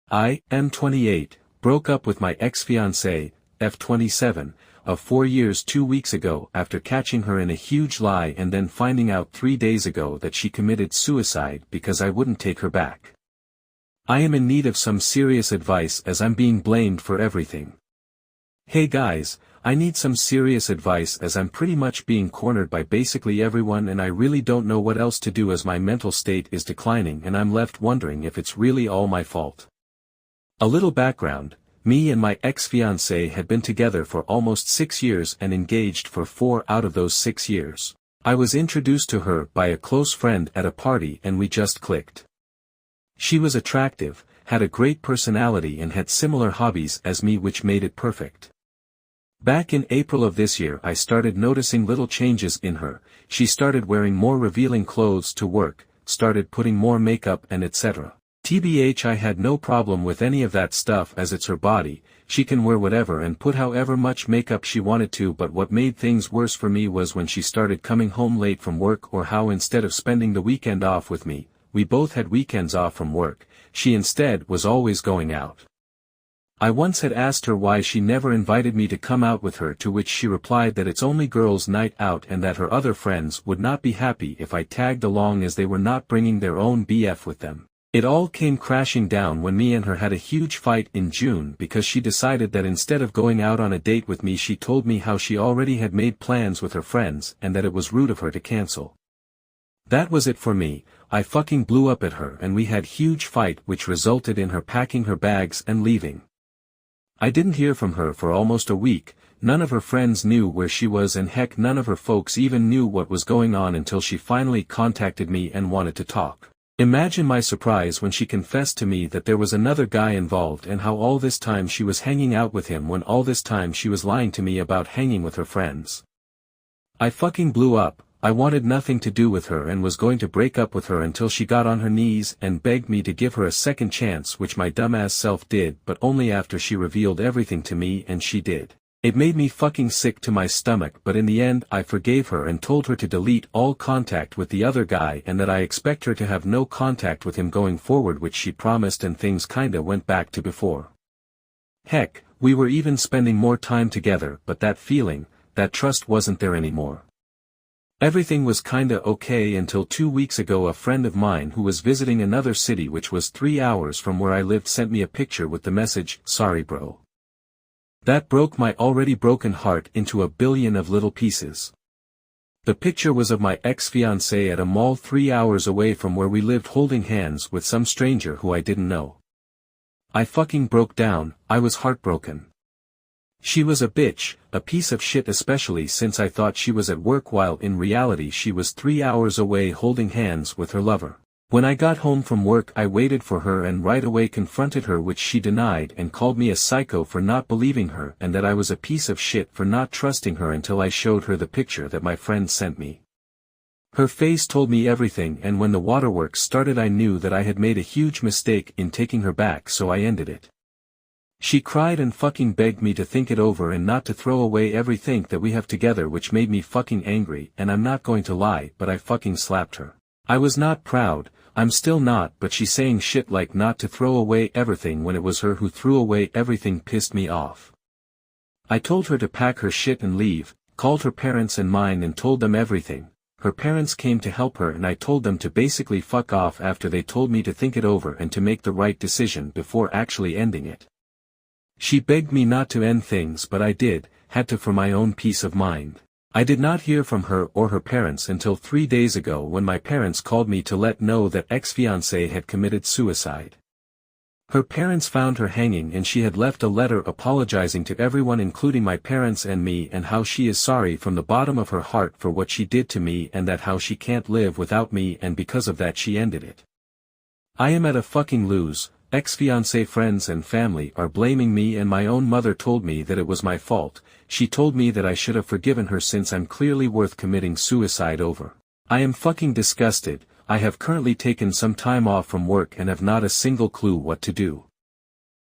I am 28, broke up with my ex-fiancée, F27, of 4 years 2 weeks ago after catching her in a huge lie and then finding out 3 days ago that she committed suicide because I wouldn't take her back. I am in need of some serious advice as I'm being blamed for everything. Hey guys, I need some serious advice as I'm pretty much being cornered by basically everyone and I really don't know what else to do as my mental state is declining and I'm left wondering if it's really all my fault. A little background, me and my ex-fiancée had been together for almost 6 years and engaged for 4 out of those 6 years. I was introduced to her by a close friend at a party and we just clicked. She was attractive, had a great personality and had similar hobbies as me which made it perfect. Back in April of this year I started noticing little changes in her. She started wearing more revealing clothes to work, started putting more makeup and etc. TBH, I had no problem with any of that stuff as it's her body, she can wear whatever and put however much makeup she wanted to, but what made things worse for me was when she started coming home late from work or how instead of spending the weekend off with me, we both had weekends off from work, she instead was always going out. I once had asked her why she never invited me to come out with her, to which she replied that it's only girls' night out and that her other friends would not be happy if I tagged along as they were not bringing their own BF with them. It all came crashing down when me and her had a huge fight in June because she decided that instead of going out on a date with me she told me how she already had made plans with her friends and that it was rude of her to cancel. That was it for me. I fucking blew up at her and we had huge fight which resulted in her packing her bags and leaving. I didn't hear from her for almost a week, none of her friends knew where she was and heck none of her folks even knew what was going on until she finally contacted me and wanted to talk. Imagine my surprise when she confessed to me that there was another guy involved and how all this time she was hanging out with him when all this time she was lying to me about hanging with her friends. I fucking blew up. I wanted nothing to do with her and was going to break up with her until she got on her knees and begged me to give her a second chance, which my dumbass self did, but only after she revealed everything to me, and she did. It made me fucking sick to my stomach, but in the end I forgave her and told her to delete all contact with the other guy and that I expect her to have no contact with him going forward, which she promised, and things kinda went back to before. Heck, we were even spending more time together, but that feeling, that trust wasn't there anymore. Everything was kinda okay until 2 weeks ago a friend of mine who was visiting another city which was 3 hours from where I lived sent me a picture with the message, "Sorry bro." That broke my already broken heart into a billion of little pieces. The picture was of my ex-fiancée at a mall 3 hours away from where we lived holding hands with some stranger who I didn't know. I fucking broke down. I was heartbroken. She was a bitch, a piece of shit, especially since I thought she was at work while in reality she was 3 hours away holding hands with her lover. When I got home from work I waited for her and right away confronted her, which she denied and called me a psycho for not believing her and that I was a piece of shit for not trusting her until I showed her the picture that my friend sent me. Her face told me everything, and when the waterworks started I knew that I had made a huge mistake in taking her back, so I ended it. She cried and fucking begged me to think it over and not to throw away everything that we have together, which made me fucking angry, and I'm not going to lie, but I fucking slapped her. I was not proud, I'm still not, but she saying shit like not to throw away everything when it was her who threw away everything pissed me off. I told her to pack her shit and leave, called her parents and mine and told them everything. Her parents came to help her and I told them to basically fuck off after they told me to think it over and to make the right decision before actually ending it. She begged me not to end things, but I did, had to, for my own peace of mind. I did not hear from her or her parents until 3 days ago when my parents called me to let know that ex-fiancée had committed suicide. Her parents found her hanging and she had left a letter apologizing to everyone including my parents and me, and how she is sorry from the bottom of her heart for what she did to me and that how she can't live without me, and because of that she ended it. I am at a fucking lose. Ex-fiancé friends and family are blaming me and my own mother told me that it was my fault. She told me that I should have forgiven her since I'm clearly worth committing suicide over. I am fucking disgusted. I have currently taken some time off from work and have not a single clue what to do.